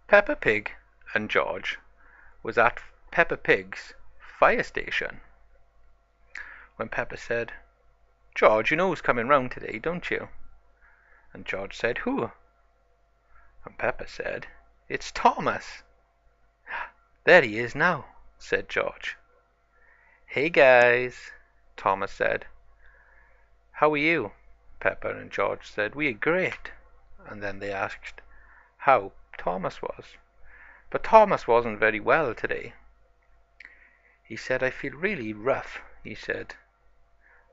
Peppa Pig and George was at Peppa Pig's fire station when Peppa said, "George, you know who's coming round today, don't you?" And George said, "Who?" And Peppa said, "It's Thomas." "There he is now," said George. "Hey guys," Thomas said. "How are you?" Peppa and George said, "We are great." And then they asked how Thomas was. But Thomas wasn't very well today. He said, "I feel really rough," he said.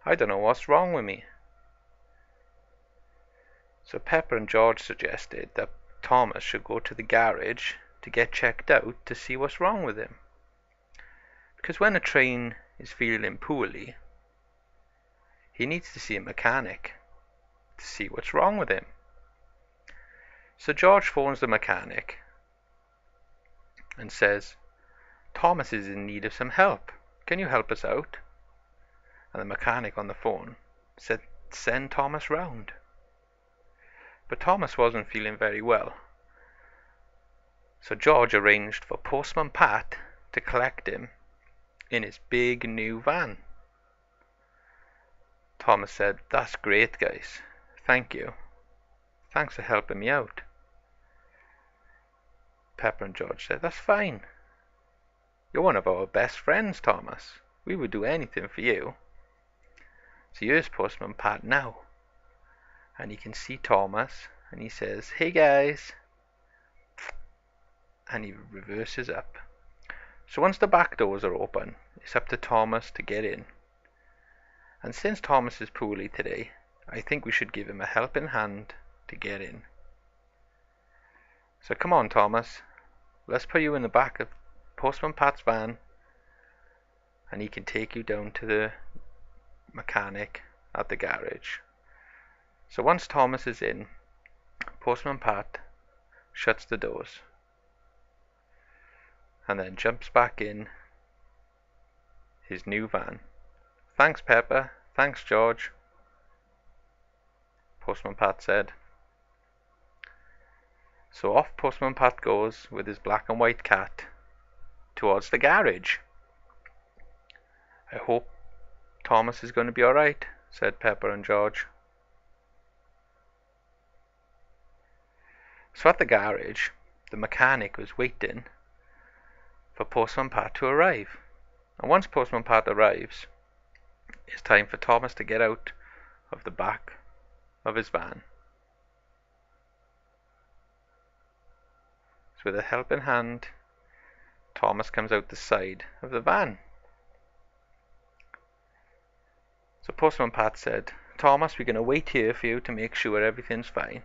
"I don't know what's wrong with me." So Pepper and George suggested that Thomas should go to the garage to get checked out to see what's wrong with him. Because when a train is feeling poorly, he needs to see a mechanic to see what's wrong with him. So George phones the mechanic and says, "Thomas is in need of some help. Can you help us out?" And the mechanic on the phone said, "Send Thomas round." But Thomas wasn't feeling very well. So George arranged for Postman Pat to collect him in his big new van. Thomas said, "That's great, guys. Thank you. Thanks for helping me out." Pepper and George said, "That's fine. You're one of our best friends, Thomas. We would do anything for you." So here's Postman Pat now. And he can see Thomas. And he says, "Hey guys." And he reverses up. So once the back doors are open, it's up to Thomas to get in. And since Thomas is poorly today, I think we should give him a helping hand to get in. So come on, Thomas. Let's put you in the back of Postman Pat's van, and he can take you down to the mechanic at the garage. So once Thomas is in, Postman Pat shuts the doors and then jumps back in his new van. "Thanks, Peppa. Thanks, George," Postman Pat said. So off Postman Pat goes with his black and white cat towards the garage. "I hope Thomas is going to be alright," said Pepper and George. So at the garage, the mechanic was waiting for Postman Pat to arrive. And once Postman Pat arrives, it's time for Thomas to get out of the back of his van. So with a helping hand, Thomas comes out the side of the van. So Postman Pat said, "Thomas, we're going to wait here for you to make sure everything's fine."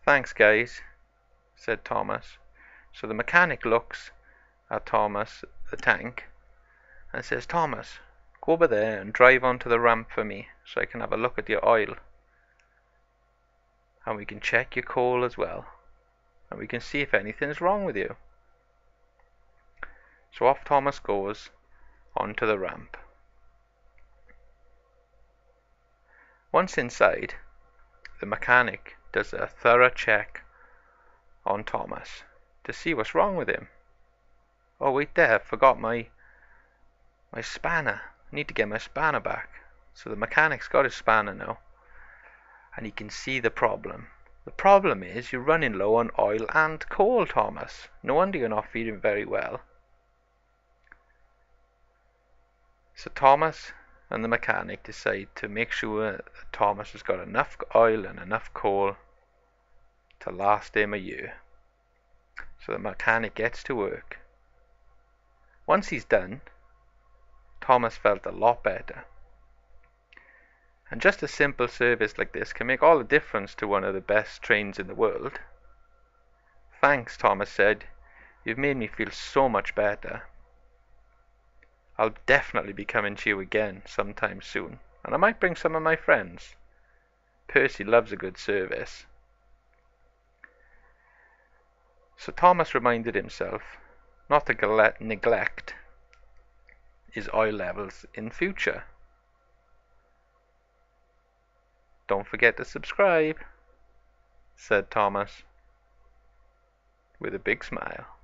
"Thanks, guys," said Thomas. So the mechanic looks at Thomas, the tank, and says, "Thomas, go over there and drive onto the ramp for me so I can have a look at your oil. And we can check your coal as well. And we can see if anything's wrong with you." So off Thomas goes onto the ramp. Once inside, the mechanic does a thorough check on Thomas to see what's wrong with him. "Oh, wait there, I forgot my spanner. I need to get my spanner back." So the mechanic's got his spanner now, and he can see the problem. "The problem is you're running low on oil and coal, Thomas. No wonder you're not feeling very well." So Thomas and the mechanic decide to make sure that Thomas has got enough oil and enough coal to last him a year. So the mechanic gets to work. Once he's done, Thomas felt a lot better. And just a simple service like this can make all the difference to one of the best trains in the world. "Thanks," Thomas said. "You've made me feel so much better. I'll definitely be coming to you again sometime soon, and I might bring some of my friends. Percy loves a good service." So Thomas reminded himself not to neglect his oil levels in future. "Don't forget to subscribe," said Thomas. with a big smile.